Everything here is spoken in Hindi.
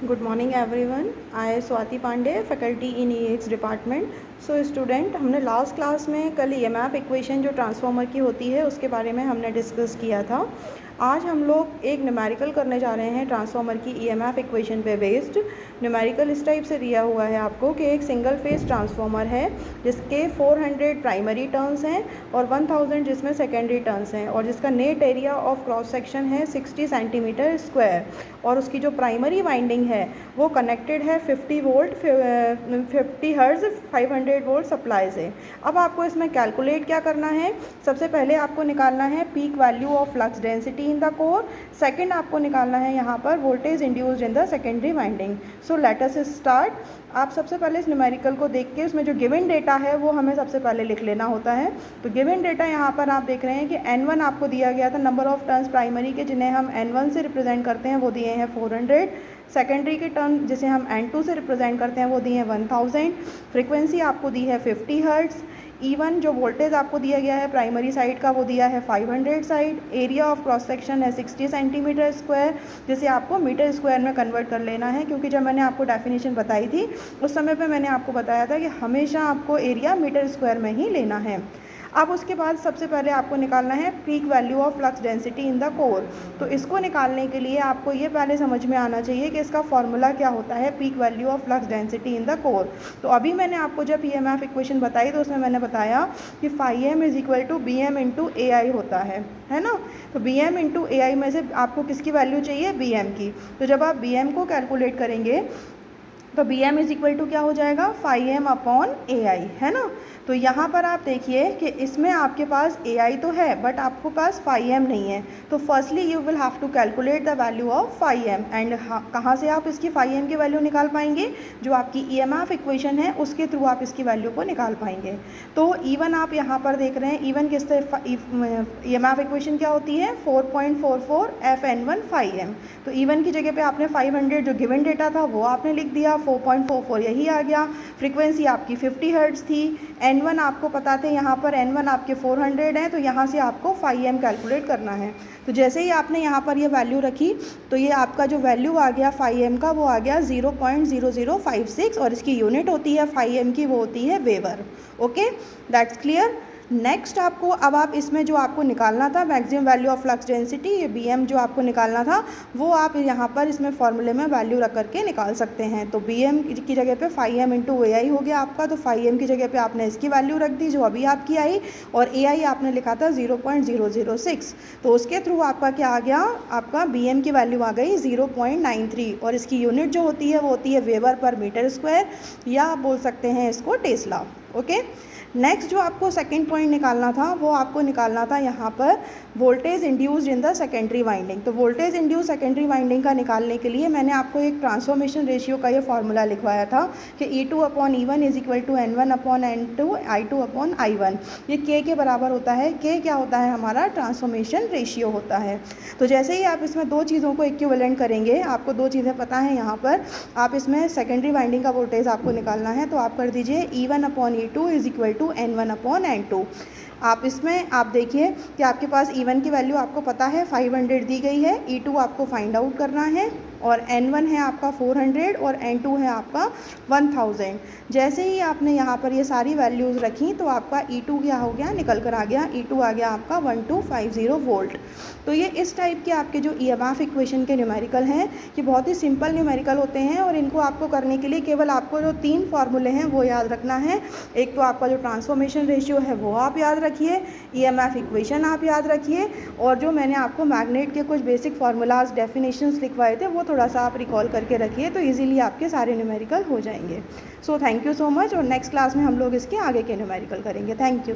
Good morning everyone. I am Swati Pandey, faculty in EX department. So student, हमने लास्ट क्लास में कल EMF इक्वेशन जो ट्रांसफार्मर की होती है उसके बारे में हमने डिस्कस किया था. आज हम लोग एक न्यूमेरिकल करने जा रहे हैं ट्रांसफार्मर की EMF इक्वेशन पे बेस्ड. न्यूमेरिकल इस टाइप से दिया हुआ है आपको कि एक सिंगल फेस ट्रांसफार्मर है जिसके 400 प्राइमरी टर्न्स हैं और 1000 जिसमें सेकेंडरी टर्न्स हैं और जिसका net area of cross section है 60 सेंटीमीटर स्क्वायर और उसकी जो प्राइमरी वाइंडिंग है वो कनेक्टेड है 50 वोल्ट 50 हर्ट्ज 500 वोल्ट सप्लाई से. अब आपको इसमें कैलकुलेट क्या करना है. सबसे पहले आपको निकालना है peak value of flux density in the core. Second आपको निकालना है यहाँ पर voltage induced in the secondary winding. So let us start. आप सबसे पहले इस न्यूमेरिकल को देख के उसमें जो गिवन डेटा है वो हमें सबसे पहले लिख लेना होता है. तो गिवन डेटा यहाँ पर आप देख रहे हैं कि N1 आपको दिया गया था, नंबर ऑफ टर्न्स प्राइमरी के जिन्हें हम N1 से रिप्रेजेंट करते हैं वो दिए हैं 400. सेकेंडरी के टर्न जिसे हम N2 से रिप्रेजेंट करते हैं वो दिए हैं 1000. फ्रीक्वेंसी आपको दी है 50 हर्ट्ज़. E1 जो वोल्टेज आपको दिया गया है प्राइमरी साइड का वो दिया है 500 side. Area of cross section है 60 सेंटीमीटर स्क्वायर जिसे आपको मीटर स्क्वायर में कन्वर्ट कर लेना है, क्योंकि जब मैंने आपको डेफिनेशन बताई थी उस समय पे मैंने आपको बताया था कि हमेशा आपको एरिया मीटर स्क्वायर में ही लेना है. अब उसके बाद सबसे पहले आपको निकालना है peak value of flux density in the core. तो इसको निकालने के लिए आपको ये पहले समझ में आना चाहिए कि इसका फॉर्मूला क्या होता है peak value of flux density in the core. तो अभी मैंने आपको जब EMF इक्वेशन बताई तो उसमें मैंने बताया कि φm is equal to BM into AI होता है ना. तो BM इंटू AI में से आपको किसकी वैल्यू चाहिए, BM की. तो जब आप BM को कैलकुलेट करेंगे तो BM इज इक्वल टू क्या हो जाएगा, φm अपॉन AI, है ना. तो यहाँ पर आप देखिए कि इसमें आपके पास AI तो है बट आपके पास φm नहीं है. तो firstly you will have to calculate the value of φm and कहाँ से आप इसकी φm की वैल्यू निकाल पाएंगे, जो आपकी EMF इक्वेशन है उसके थ्रू आप इसकी वैल्यू को निकाल पाएंगे. तो E1 आप यहाँ पर देख रहे हैं, E1 किस EMF इक्वेशन क्या होती है 4.44 Fn1 φm. तो E1 की जगह पे आपने 500 जो गिवन डेटा था वो आपने लिख दिया, 4.44 यही आ गया. फ्रीक्वेंसी आपकी 50 हर्ट्ज़ थी. N1 आपको पता थे, यहाँ पर N1 आपके 400 है, तो यहाँ से आपको φm कैलकुलेट करना है. तो जैसे ही आपने यहाँ पर ये वैल्यू रखी तो ये आपका जो वैल्यू आ गया φm का वो आ गया 0.0056 और इसकी यूनिट होती है φm की वो होती है weber. Okay, that's clear. Next आपको अब आप इसमें जो आपको निकालना था maximum value of flux density, ये BM जो आपको निकालना था वो आप यहाँ पर इसमें फॉर्मूले में वैल्यू रख करके निकाल सकते हैं. तो BM की जगह पे φm इंटू AI हो गया आपका. तो φm की जगह पे आपने इसकी वैल्यू रख दी जो अभी आपकी आई और AI आपने लिखा था 0.006. तो उसके थ्रू आपका क्या आ गया, आपका BM की वैल्यू आ गई 0.93 और इसकी यूनिट जो होती है वो होती है वेबर पर मीटर स्क्वायर या आप बोल सकते हैं इसको टेस्ला. ओके, नेक्स्ट जो आपको सेकंड पॉइंट निकालना था वो आपको निकालना था यहाँ पर voltage induced in the secondary winding. तो वोल्टेज इंड्यूस सेकेंडरी वाइंडिंग का निकालने के लिए मैंने आपको एक ट्रांसफॉर्मेशन रेशियो का ये फार्मूला लिखवाया था कि E2 upon E1 is equal to N1 upon N2 I2 upon I1. ये K के बराबर होता है. K क्या होता है, हमारा ट्रांसफॉर्मेशन रेशियो होता है. तो जैसे ही आप इसमें दो चीज़ों को इक्विवेलेंट करेंगे, आपको दो चीज़ें पता हैं यहाँ पर, आप इसमें सेकेंडरी वाइंडिंग का वोल्टेज आपको निकालना है. तो आप कर दीजिए E1 upon E2 is equal to N1 upon N2. आप इसमें आप देखिए कि आपके पास E1 की वैल्यू आपको पता है 500 दी गई है, E2 आपको फाइंड आउट करना है और N1 है आपका 400 और N2 है आपका 1000. जैसे ही आपने यहाँ पर ये सारी वैल्यूज़ रखी तो आपका E2 क्या हो गया, निकल कर आ गया. E2 आ गया आपका 1250 वोल्ट. तो ये इस टाइप के आपके जो EMF इक्वेशन के न्यूमेरिकल हैं ये बहुत ही सिंपल न्यूमेरिकल होते हैं और इनको आपको करने के लिए केवल आपको जो 3 फार्मूले हैं वो याद रखना है. एक तो आपका जो ट्रांसफॉर्मेशन रेशियो है वो आप याद रखिए, EMF इक्वेशन आप याद रखिए और जो मैंने आपको मैग्नेट के कुछ बेसिक फार्मूलाज डेफिनेशंस लिखवाए थे वो थोड़ा सा आप रिकॉल करके रखिए तो इजीली आपके सारे न्यूमेरिकल हो जाएंगे. So thank you so much और नेक्स्ट क्लास में हम लोग इसके आगे के न्यूमेरिकल करेंगे. Thank you.